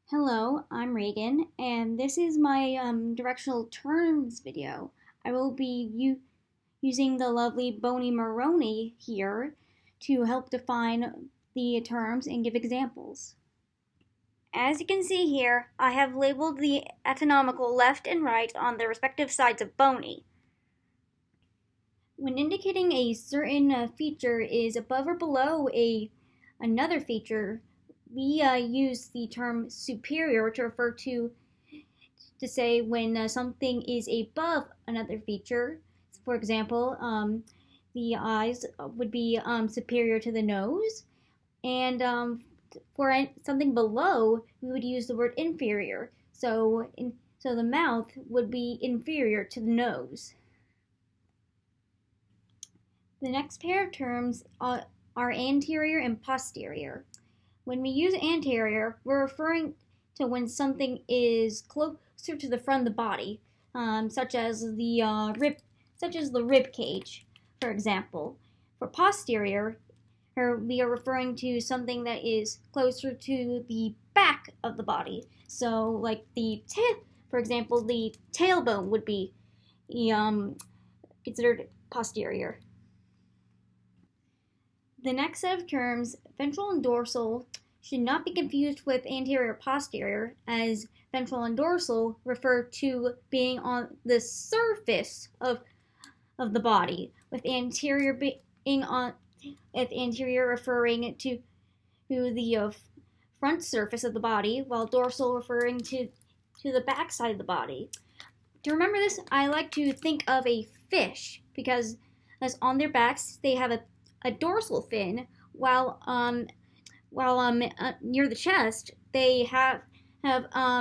Hello, I'm Reagan, and this is my directional terms video. I will be using the lovely Boney Moroney here to help define the terms and give examples. As you can see here, I have labeled the anatomical left and right on the respective sides of Boney. When indicating a certain feature is above or below another feature, we use the term superior to refer to say when something is above another feature. For example, the eyes would be superior to the nose, and for something below, we would use the word inferior. So the mouth would be inferior to the nose. The next pair of terms are anterior and posterior. When we use anterior, we're referring to when something is closer to the front of the body, such as the rib cage, for example. For posterior, we are referring to something that is closer to the back of the body. So, like for example, the tailbone would be considered posterior. The next set of terms, ventral and dorsal, should not be confused with anterior posterior, as ventral and dorsal refer to being on the surface of the body, with anterior referring to the front surface of the body, while dorsal referring to the back side of the body. To remember this, I like to think of a fish, because as on their backs they have a dorsal fin, while near the chest they have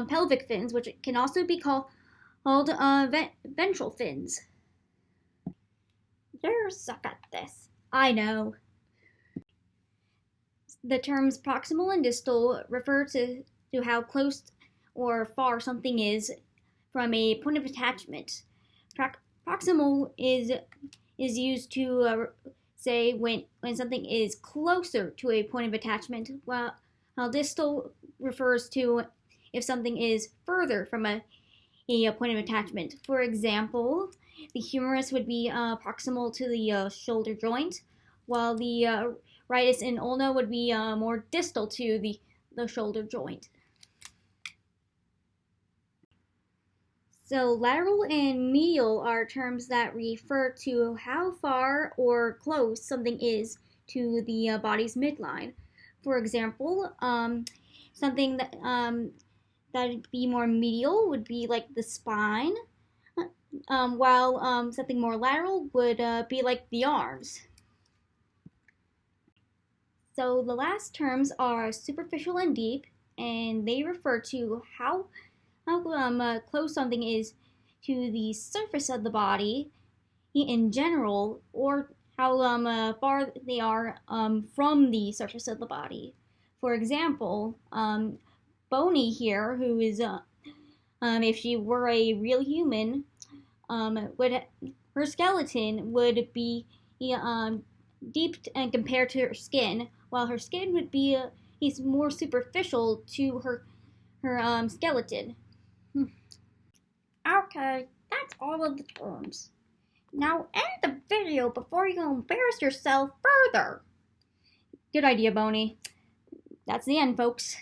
pelvic fins, which can also be called ventral fins. You suck at this. I know. The terms proximal and distal refer to how close or far something is from a point of attachment. Proximal is used to say when something is closer to a point of attachment, while distal refers to if something is further from a point of attachment. For example, the humerus would be proximal to the shoulder joint, while the radius and ulna would be more distal to the shoulder joint. So lateral and medial are terms that refer to how far or close something is to the body's midline. For example, something that'd be more medial would be like the spine, while something more lateral would be like the arms. So the last terms are superficial and deep, and they refer to how close something is to the surface of the body in general, or how far they are from the surface of the body. For example, Boney here, who is, if she were a real human, her skeleton would be deep and compared to her skin, while her skin would be more superficial to her skeleton. Okay, that's all of the terms. Now end the video before you embarrass yourself further. Good idea, Boney. That's the end, folks.